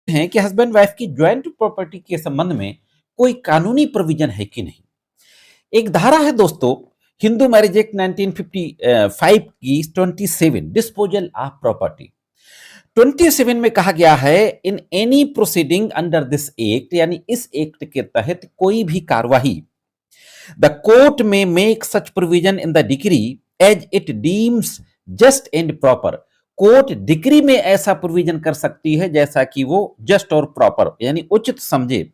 हैं कि husband wife की ज्वाइंट प्रॉपर्टी के संबंध में कोई कानूनी प्रोविजन है कि नहीं। एक धारा है दोस्तों, हिंदू मैरिज एक्ट 1955 की 27 डिस्पोजल ऑफ प्रॉपर्टी। 27 में कहा गया है, in any proceeding under this act, यानी इस एक्ट के तहत कोई भी कार्यवाही, द कोर्ट में make such provision in the decree as it deems just and proper. Court decree में ऐसा प्रोविजन कर सकती है जैसा कि वो जस्ट और प्रॉपर यानी उचित समझे।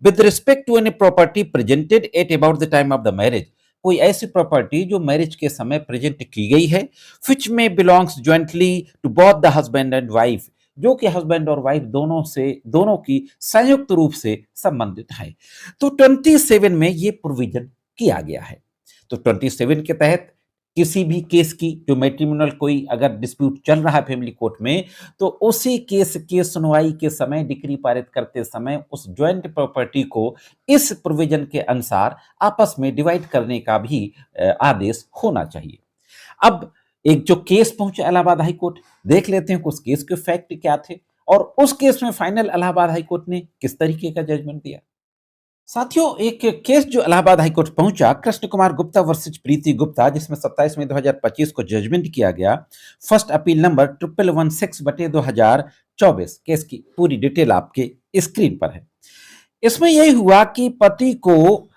With respect to any property presented at about the time of the marriage, कोई ऐसी प्रॉपर्टी जो मैरिज के समय प्रेजेंट की गई है, विच में belongs jointly to both the husband and wife, जो कि हस्बैंड और वाइफ दोनों की संयुक्त रूप से संबंधित है। तो 27 में ये प्रोविजन किया गया है। तो 27 के तहत किसी भी केस की, जो मैट्रिमोनियल कोई अगर डिस्प्यूट चल रहा है फैमिली कोर्ट में, तो उसी केस के सुनवाई के समय, डिक्री पारित करते समय उस ज्वाइंट प्रॉपर्टी को इस प्रोविजन के अनुसार आपस में डिवाइड करने का भी आदेश होना चाहिए। अब एक जो केस पहुंचा इलाहाबाद हाई कोर्ट, देख लेते हैं कि उस केस के फैक्ट क्या थे और उस केस में फाइनल इलाहाबाद हाई कोर्ट ने किस तरीके का जजमेंट दिया। साथियों, एक केस जो इलाहाबाद हाईकोर्ट पहुंचा, कृष्ण कुमार गुप्ता वर्सेज प्रीति गुप्ता, जिसमें 27 मई 2025 को जजमेंट किया गया। First appeal number 1116/2024। केस की पूरी डिटेल आपके स्क्रीन पर है। इसमें यही हुआ कि पति को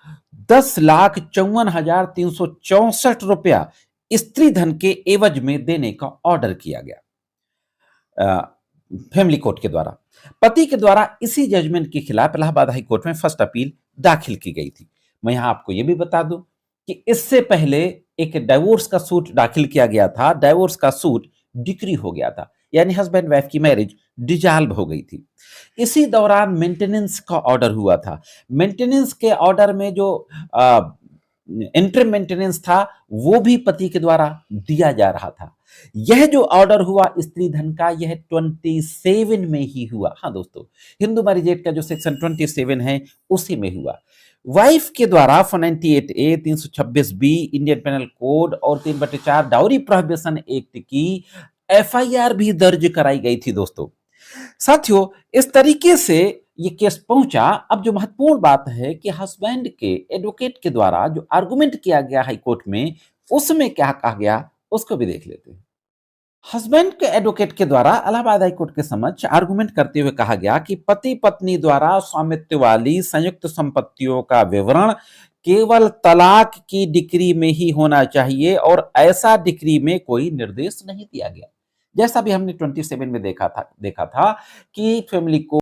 10,54,364 रुपया स्त्री धन के एवज में देने का ऑर्डर किया गया फैमिली कोर्ट के द्वारा। पति के द्वारा इसी जजमेंट के खिलाफ इलाहाबाद हाई कोर्ट में फर्स्ट अपील दाखिल की गई थी। मैं यहां आपको यह भी बता दूं कि इससे पहले एक डाइवोर्स का सूट दाखिल किया गया था। डाइवोर्स का सूट डिक्री हो गया था, यानी हस्बैंड वाइफ की मैरिज डिसॉल्व हो गई थी। इसी दौरान मेंटेनेंस का ऑर्डर हुआ था। मेंटेनेंस के ऑर्डर में जो इंटरम मेंटेनेंस था वो भी पति के द्वारा दिया जा रहा था। यह जो ऑर्डर हुआ स्त्री धन का, यह 27 में ही हुआ। हाँ दोस्तों, हिंदू मैरिज एक्ट का जो सेक्शन 27 है उसी में हुआ। वाइफ के द्वारा 498A, 326B Indian panel code और 3/4 डाउरी प्रोहिबिशन एक्ट की FIR भी दर्ज कराई गई थी दोस्तों। साथियों, इस तरीके से ये केस पहुंचा। अब जो महत्वपूर्ण बात है कि हस्बैंड के एडवोकेट के द्वारा जो आर्गुमेंट किया गया हाई कोर्ट में, उसमें क्या कहा गया उसको भी देख लेते हैं। हस्बैंड के एडवोकेट के द्वारा इलाहाबाद हाई कोर्ट के समक्ष आर्गुमेंट करते हुए कहा गया कि पति पत्नी द्वारा स्वामित्व वाली संयुक्त संपत्तियों का विवरण केवल तलाक की डिक्री में ही होना चाहिए और ऐसा डिक्री में कोई निर्देश नहीं दिया गया। जैसा भी हमने 27 में देखा था कि फैमिली को